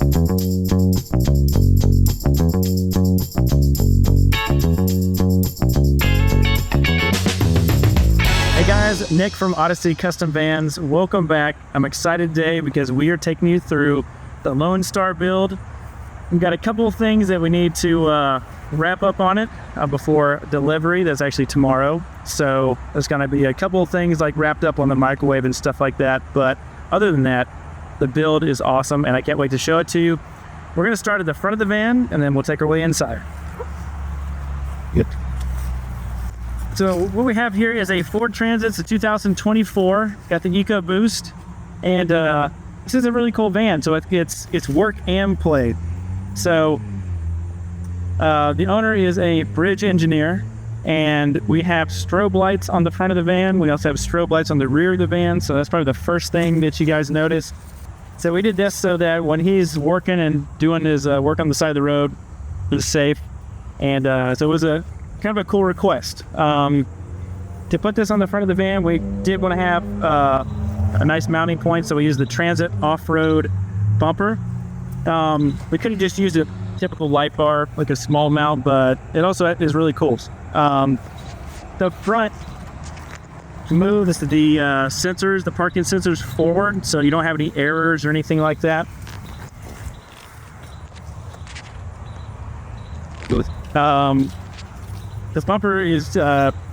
Hey guys, Nick from Odyssey Custom Vans. Welcome back. I'm excited today because we are taking you through the Lonestar build. We've got a couple of things that we need to wrap up on it before delivery. That's actually tomorrow. So there's going to be a couple of things like wrapped up on the microwave and stuff like that. But other than that, the build is awesome and I can't wait to show it to you. We're going to start at the front of the van and then we'll take our way inside. Good. So what we have here is a Ford Transit. It's a 2024. Got the EcoBoost, and this is a really cool van. So it's work and play. So the owner is a bridge engineer, and we have strobe lights on the front of the van. We also have strobe lights on the rear of the van. So that's probably the first thing that you guys notice. So we did this so that when he's working and doing his work on the side of the road, it's safe. And so it was a kind of a cool request. To put this on the front of the van, we did want to have a nice mounting point, so we used the Transit off-road bumper. We could have just used a typical light bar, like a small mount, but it also is really cool. The front moves the sensors, the parking sensors forward, so you don't have any errors or anything like that. This bumper is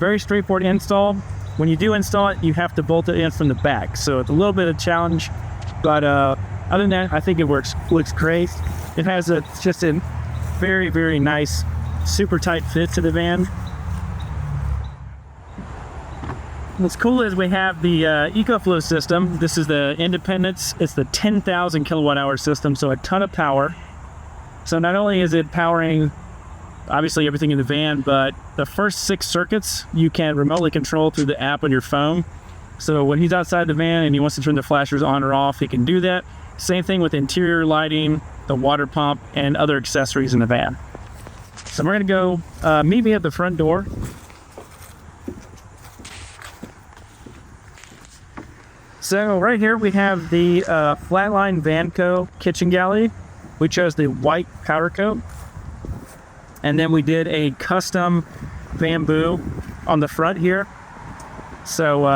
very straightforward to install. When you do install it, you have to bolt it in from the back. So it's a little bit of a challenge, but other than that, I think it looks great. It has just a very, very nice, super tight fit to the van. What's cool is we have the EcoFlow system. This is the Independence. It's the 10,000 kilowatt hour system, so a ton of power. So not only is it powering obviously everything in the van, but the first 6 circuits you can remotely control through the app on your phone. So when he's outside the van and he wants to turn the flashers on or off, he can do that. Same thing with interior lighting, the water pump, and other accessories in the van. So we're gonna go meet me at the front door. So right here we have the Flatline Vanco kitchen galley. We chose the white powder coat. And then we did a custom bamboo on the front here. So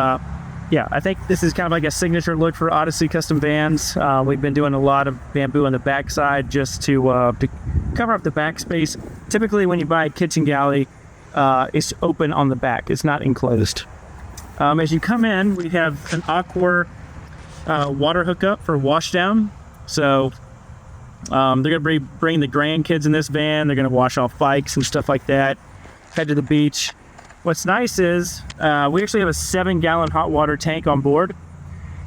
yeah, I think this is kind of like a signature look for Odyssey Custom Vans. We've been doing a lot of bamboo on the backside just to cover up the back space. Typically when you buy a kitchen galley, it's open on the back. It's not enclosed. As you come in, we have an Aqua water hookup for wash down. So they're going to bring the grandkids in this van. They're going to wash off bikes and stuff like that, head to the beach. What's nice is we actually have a 7-gallon hot water tank on board,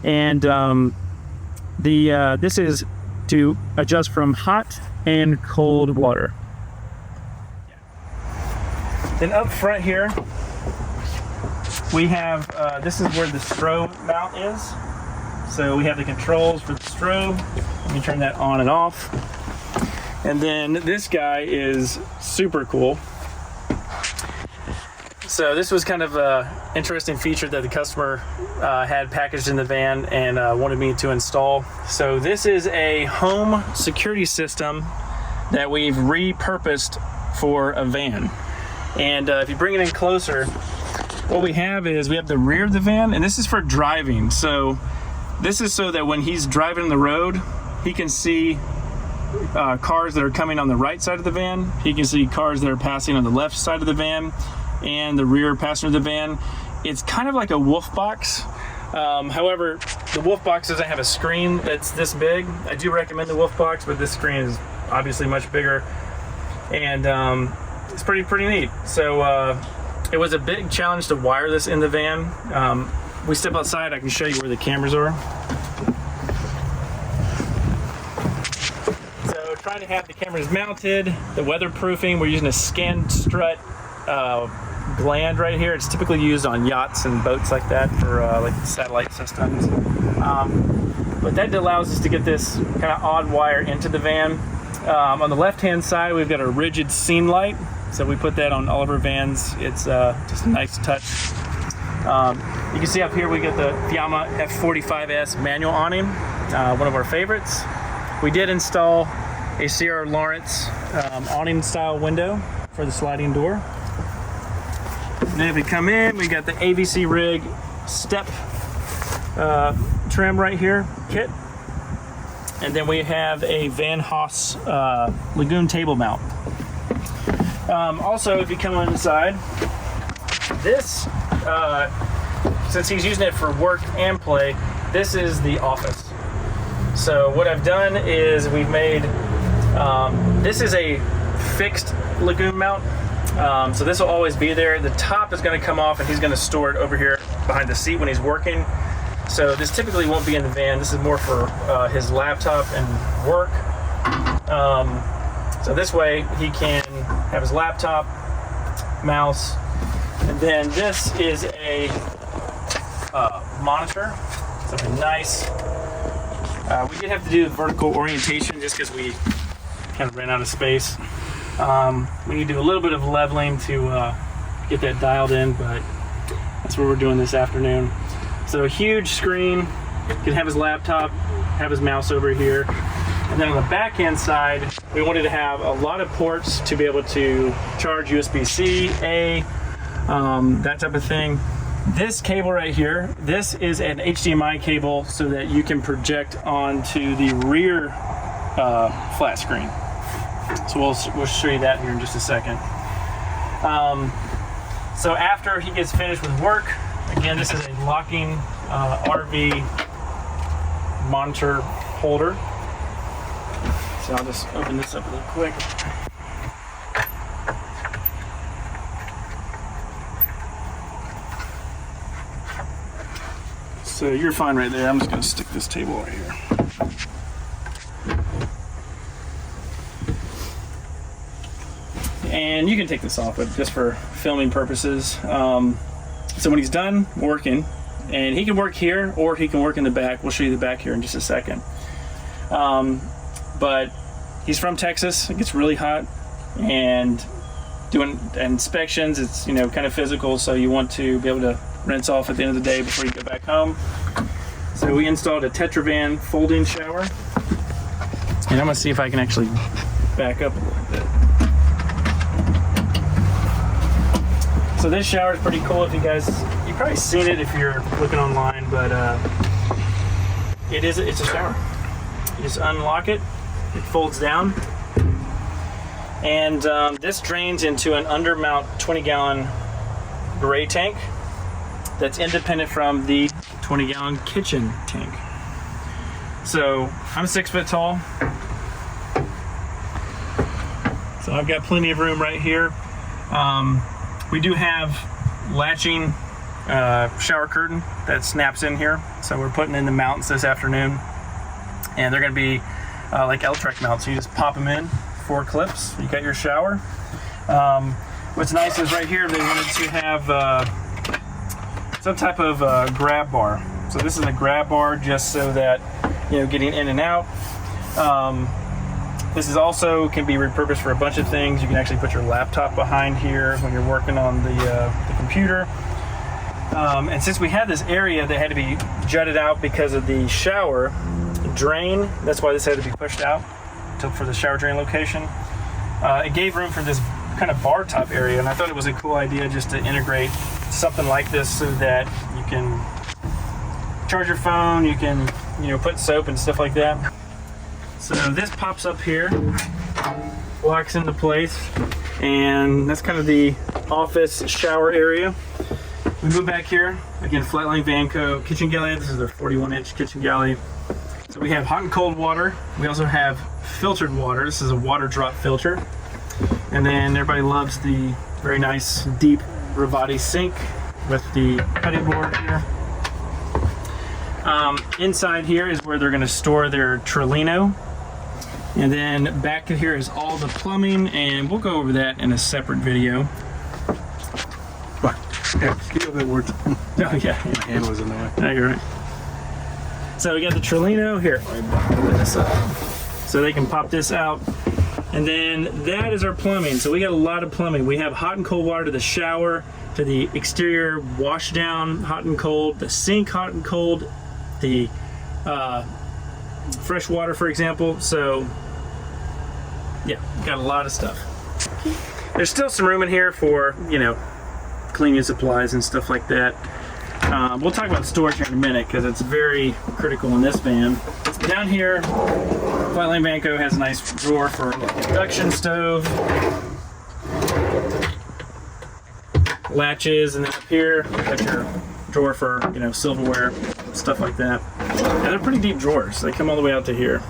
and this is to adjust from hot and cold water. Then up front here we have this is where the strobe mount is. So we have the controls for the strobe. Let me turn that on and off. And then this guy is super cool. So this was kind of an interesting feature that the customer had packaged in the van and wanted me to install. So this is a home security system that we've repurposed for a van. And if you bring it in closer, what we have is we have the rear of the van, and this is for driving. So this is so that when he's driving the road, he can see cars that are coming on the right side of the van. He can see cars that are passing on the left side of the van and the rear passenger of the van. It's kind of like a wolf box. However, the wolf box doesn't have a screen that's this big. I do recommend the wolf box, but this screen is obviously much bigger. And it's pretty neat. So it was a big challenge to wire this in the van. We step outside, I can show you where the cameras are. So trying to have the cameras mounted, the weatherproofing, we're using a skin strut gland right here. It's typically used on yachts and boats like that for like satellite systems. But that allows us to get this kind of odd wire into the van. On the left-hand side, we've got a rigid scene light. So we put that on all of our vans. It's just a nice touch. You can see up here we get the Fiamma F45S manual awning, one of our favorites. We did install a C.R. Lawrence awning style window for the sliding door. And then if we come in, we got the AVC rig step trim right here, kit. And then we have a Van Haas Lagoon table mount. Also, if you come on inside, this, since he's using it for work and play, this is the office. So what I've done is we've made, this is a fixed Lagoon mount. So this will always be there. The top is going to come off and he's going to store it over here behind the seat when he's working. So this typically won't be in the van. This is more for his laptop and work. So this way he can have his laptop, mouse, and then this is a monitor. Something nice. We did have to do vertical orientation just because we kind of ran out of space. We need to do a little bit of leveling to get that dialed in, but that's what we're doing this afternoon. So a huge screen, can have his laptop, have his mouse over here. And then on the back end side, we wanted to have a lot of ports to be able to charge USB-C, A, that type of thing. This cable right here, this is an HDMI cable so that you can project onto the rear flat screen. So we'll show you that here in just a second. So after he gets finished with work, again, this is a locking RV monitor holder. So I'll just open this up real quick. So you're fine right there. I'm just going to stick this table right here. And you can take this off, but just for filming purposes. So when he's done working, and he can work here or he can work in the back. We'll show you the back here in just a second. But he's from Texas. It gets really hot, and doing inspections, it's kind of physical, so you want to be able to rinse off at the end of the day before you go back home. So we installed a Tetravan folding shower, and I'm gonna see if I can actually back up a little bit. So this shower is pretty cool. If you've probably seen it if you're looking online, but it's a shower. You just unlock it, it folds down, and this drains into an undermount 20-gallon gray tank that's independent from the 20-gallon kitchen tank. So I'm 6 foot tall, so I've got plenty of room right here. We do have latching shower curtain that snaps in here, so we're putting in the mounts this afternoon, and they're going to be like L-Trek mounts. So you just pop them in, 4 clips, you got your shower. What's nice is right here they wanted to have some type of grab bar. So this is a grab bar just so that getting in and out. This is also can be repurposed for a bunch of things. You can actually put your laptop behind here when you're working on the computer. And since we had this area that had to be jutted out because of the shower drain, that's why this had to be pushed out for the shower drain location. It gave room for this kind of bar top area, and I thought it was a cool idea just to integrate something like this so that you can charge your phone, you can put soap and stuff like that. So this pops up here, locks into place, and that's kind of the office shower area. We move back here, again, Flatline Vanco kitchen galley. This is their 41-inch kitchen galley. So we have hot and cold water. We also have filtered water. This is a water drop filter. And then everybody loves the very nice deep Ravati sink with the cutting board here. Inside here is where they're going to store their Trelino. And then back to here is all the plumbing, and we'll go over that in a separate video. Yeah, a bit words. Oh yeah, My hand was in the way. No, you're right. So we got the Trelino here. So they can pop this out. And then that is our plumbing. So we got a lot of plumbing. We have hot and cold water to the shower, to the exterior wash down, hot and cold, the sink hot and cold, the fresh water, for example. So yeah, got a lot of stuff. There's still some room in here for, you know, cleaning supplies and stuff like that. We'll talk about storage here in a minute because it's very critical in this van. Down here, Flatline Vanco has a nice drawer for induction stove, latches, and then up here, got your drawer for, you know, silverware, stuff like that. And they're pretty deep drawers. They come all the way out to here.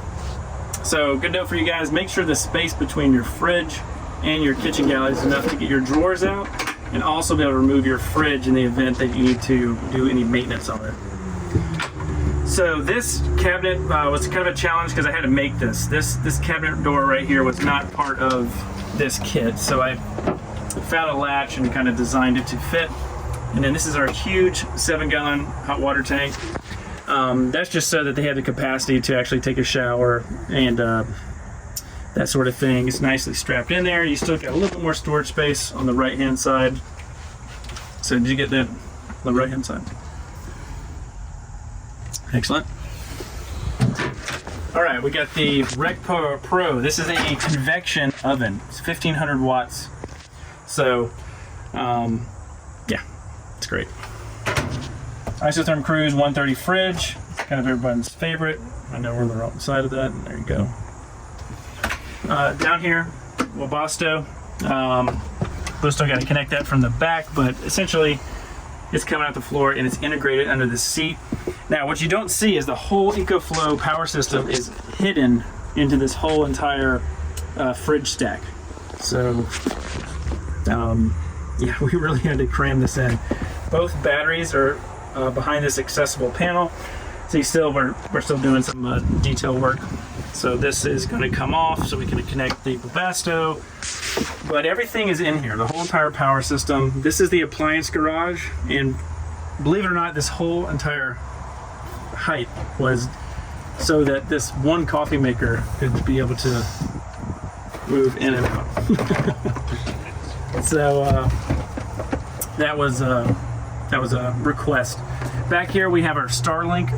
So good note for you guys, make sure the space between your fridge and your kitchen galley is enough to get your drawers out and also be able to remove your fridge in the event that you need to do any maintenance on it. So this cabinet was kind of a challenge because I had to make this. This cabinet door right here was not part of this kit, so I found a latch and kind of designed it to fit. And then this is our huge 7-gallon hot water tank. That's just so that they have the capacity to actually take a shower and that sort of thing. It's nicely strapped in there. You still got a little bit more storage space on the right hand side. So did you get that on the right hand side? Excellent. All right, we got the Rec Pro. This is a convection oven. It's 1500 watts. So yeah, it's great. Isotherm Cruise 130 fridge. It's kind of everyone's favorite. I know we're on the wrong side of that. There you go. Down here, Webasto. We've still got to connect that from the back, but essentially it's coming out the floor and it's integrated under the seat. Now, what you don't see is the whole EcoFlow power system is hidden into this whole entire fridge stack. So, yeah, we really had to cram this in. Both batteries are behind this accessible panel. So we're still doing some detail work. So this is going to come off so we can connect the Webasto. But everything is in here, the whole entire power system. This is the appliance garage, and believe it or not, this whole entire height was so that this one coffee maker could be able to move in and out. So that was a request. Back here we have our Starlink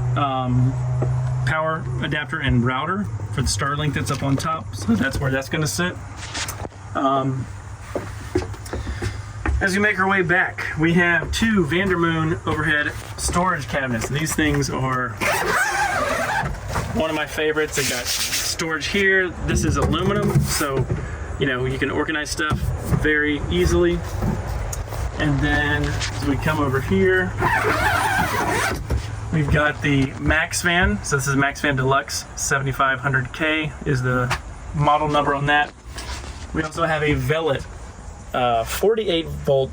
power adapter and router for the Starlink that's up on top. So that's where that's going to sit. As we make our way back, we have two Vandermoon overhead storage cabinets. These things are one of my favorites. They got storage here. This is aluminum, so you know you can organize stuff very easily. And then as we come over here, we've got the Max Fan. So this is Max Fan Deluxe 7500K is the model number on that. We also have a Velit 48 volt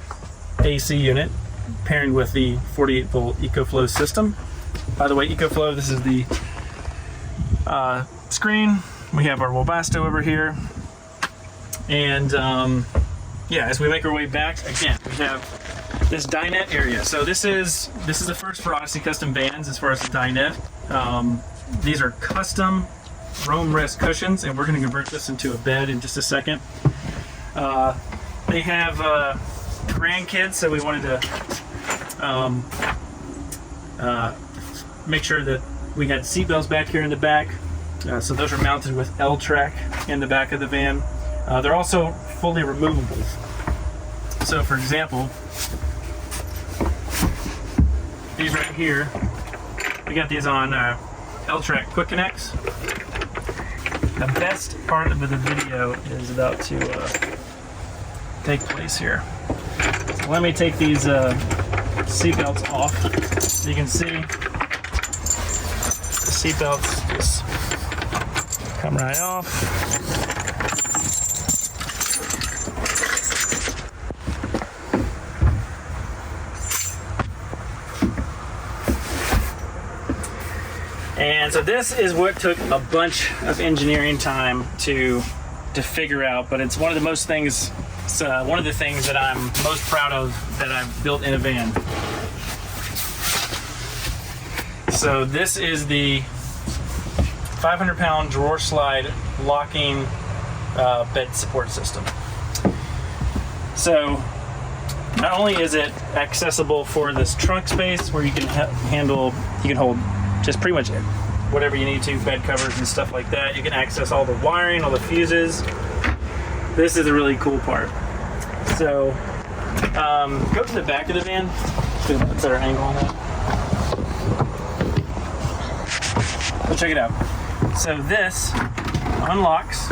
AC unit pairing with the 48 volt EcoFlow system. By the way, EcoFlow, this is the screen. We have our Webasto over here. And yeah, as we make our way back, again, we have this dinette area. So this is the first for Odyssey Custom Vans as far as the dinette. These are custom Roam Rest cushions, and we're going to convert this into a bed in just a second. They have grandkids, so we wanted to make sure that we had seatbelts back here in the back. So those are mounted with L-Track in the back of the van. They're also fully removable. So for example, these right here, we got these on L-Track Quick Connects. The best part of the video is about to take place here. So let me take these seatbelts off. So you can see the seatbelts just come right off. And so this is what took a bunch of engineering time to figure out, but it's one of the most things. It's one of the things that I'm most proud of that I've built in a van. So this is the 500-pound drawer slide locking bed support system. So not only is it accessible for this trunk space where you can hold just pretty much whatever you need to, bed covers and stuff like that. You can access all the wiring, all the fuses. This is a really cool part. So, go to the back of the van. Get a better angle on that. So check it out. So this unlocks.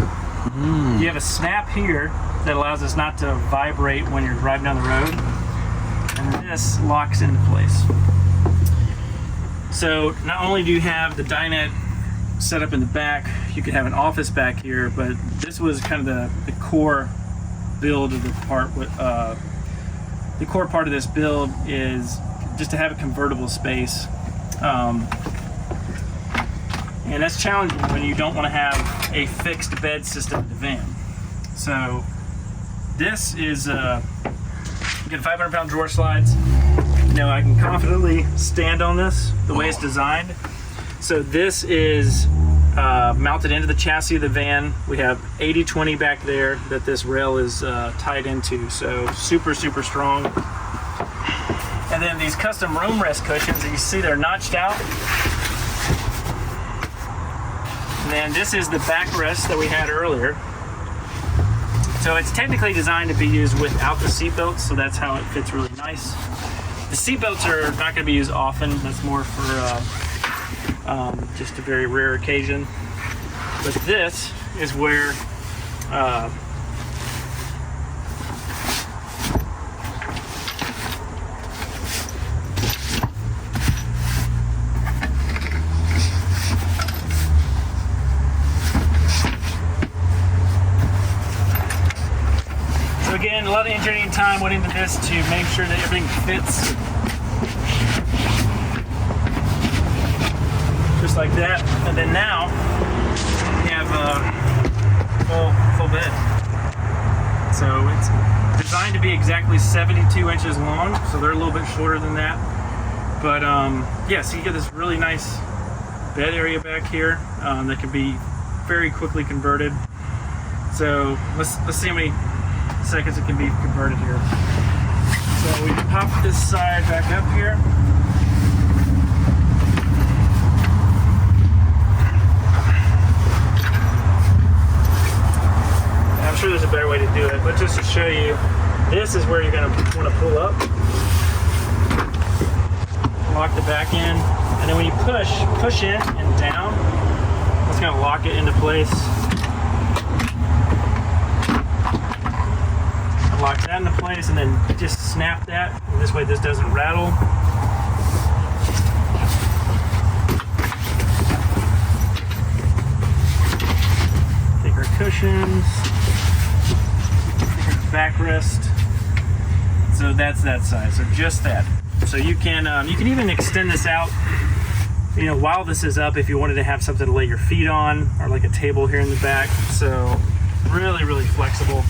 You have a snap here that allows us not to vibrate when you're driving down the road. And this locks into place. So not only do you have the dinette set up in the back, you could have an office back here, but this was kind of the core build of the part. The core part of this build is just to have a convertible space. And that's challenging when you don't want to have a fixed bed system in the van. So this is, you get 500-pound drawer slides. You know, I can confidently stand on this the way it's designed. So this is mounted into the chassis of the van. We have 80/20 back there that this rail is tied into. So super, super strong. And then these custom room rest cushions that you see, they're notched out. And then this is the backrest that we had earlier. So it's technically designed to be used without the seat belts, so that's how it fits really nice. The seat belts are not going to be used often. That's more for just a very rare occasion. But this is where again, a lot of engineering time went into this to make sure that everything fits just like that. And then now we have a full bed. So it's designed to be exactly 72 inches long, so they're a little bit shorter than that. But yeah, so you get this really nice bed area back here that can be very quickly converted. So let's see how many seconds it can be converted here. So we pop this side back up here. And I'm sure there's a better way to do it, but just to show you, this is where you're going to want to pull up. Lock the back in, and then when you push in and down, it's going to lock it into place. Lock that into place and then just snap that. And this way this doesn't rattle. Take our cushions, take our backrest. So that's that size, so just that. So you can even extend this out, you know, while this is up if you wanted to have something to lay your feet on, or like a table here in the back. So really, really flexible.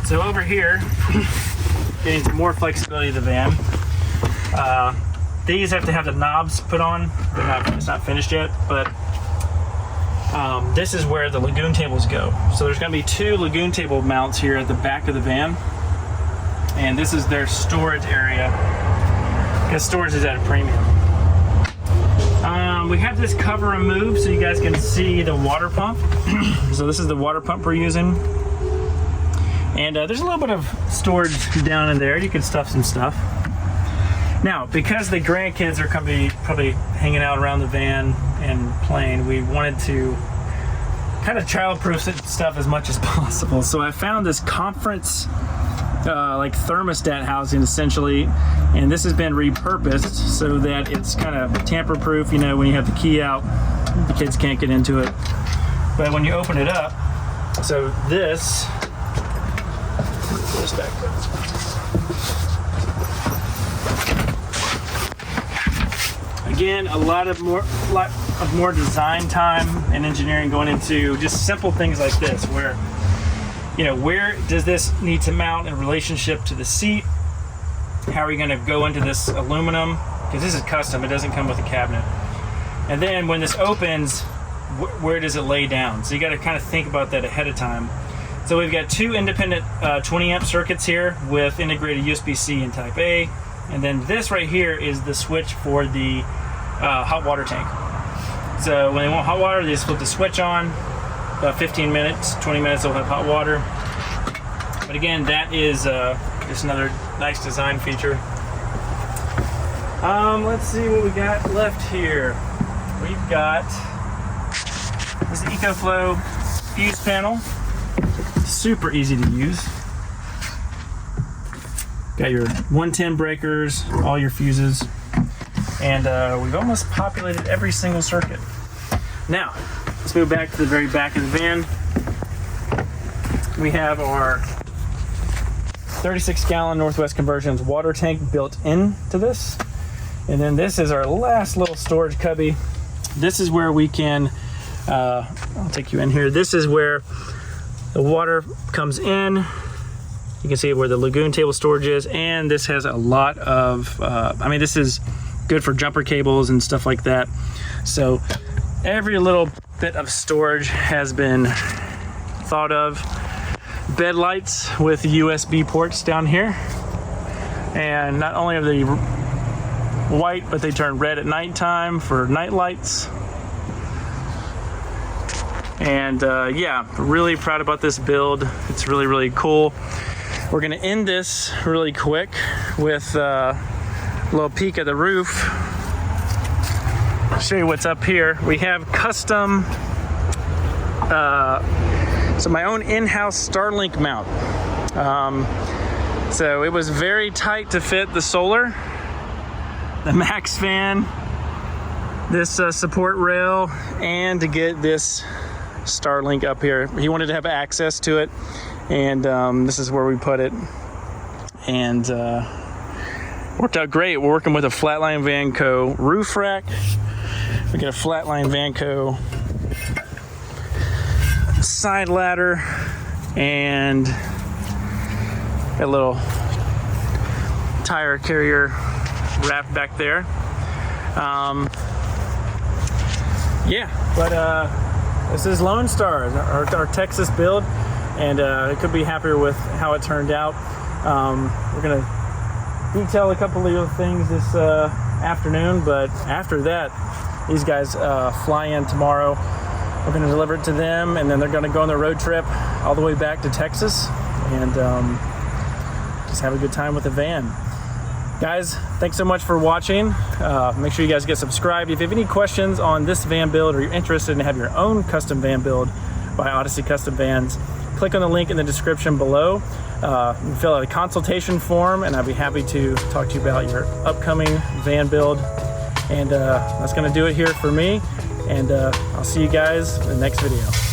So over here, getting some more flexibility of the van. These have to have the knobs put on. It's not finished yet, but this is where the lagoon tables go. So there's going to be 2 lagoon table mounts here at the back of the van, and this is their storage area because storage is at a premium. We have this cover removed so you guys can see the water pump. So this is the water pump we're using. And there's a little bit of storage down in there. You can stuff some stuff. Now, because the grandkids are probably hanging out around the van and playing, we wanted to kind of child-proof stuff as much as possible. So I found this conference like thermostat housing essentially, and this has been repurposed so that it's kind of tamper-proof. You know, when you have the key out, the kids can't get into it. But when you open it up, so this back there. Again, a lot of more design time and engineering going into just simple things like this, where, you know, where does this need to mount in relationship to the seat? How are you going to go into this aluminum? Because this is custom, it doesn't come with a cabinet. And then when this opens, where does it lay down? So you got to kind of think about that ahead of time. So we've got 2 independent 20 amp circuits here with integrated USB-C and Type A. And then this right here is the switch for the hot water tank. kids, when they want hot water, they just flip the switch on. About 15 minutes, 20 minutes, they'll have hot water. But again, that is just another nice design feature. Let's see what we got left here. We've got this EcoFlow fuse panel. Super easy to use. Got your 110 breakers, all your fuses, and we've almost populated every single circuit. Now, let's move back to the very back of the van. We have our 36-gallon Northwest Conversions water tank built into this. And then this is our last little storage cubby. This is where we can, I'll take you in here. This is where the water comes in. You can see where the lagoon table storage is. And this has a lot of, this is good for jumper cables and stuff like that. So every little bit of storage has been thought of. Bed lights with USB ports down here. And not only are they white, but they turn red at nighttime for night lights. And yeah, really proud about this build. It's really, really cool. We're gonna end this really quick with a little peek at the roof. I'll show you what's up here. We have custom, so my own in-house Starlink mount. So it was very tight to fit the solar, the max fan, this support rail, and to get this Starlink up here. He wanted to have access to it, and this is where we put it, and worked out great. We're working with a Flatline Vanco roof rack. We got a Flatline Vanco side ladder, and a little tire carrier wrapped back there. Yeah, but this is Lonestar, our Texas build, and I could be happier with how it turned out. We're gonna detail a couple of things this afternoon, but after that, these guys fly in tomorrow. We're gonna deliver it to them, and then they're gonna go on their road trip all the way back to Texas, and just have a good time with the van. Guys, thanks so much for watching. Make sure you guys get subscribed. If you have any questions on this van build, or you're interested in having your own custom van build by Odyssey Custom Vans, click on the link in the description below. You can fill out a consultation form, and I'd be happy to talk to you about your upcoming van build. And that's gonna do it here for me. And I'll see you guys in the next video.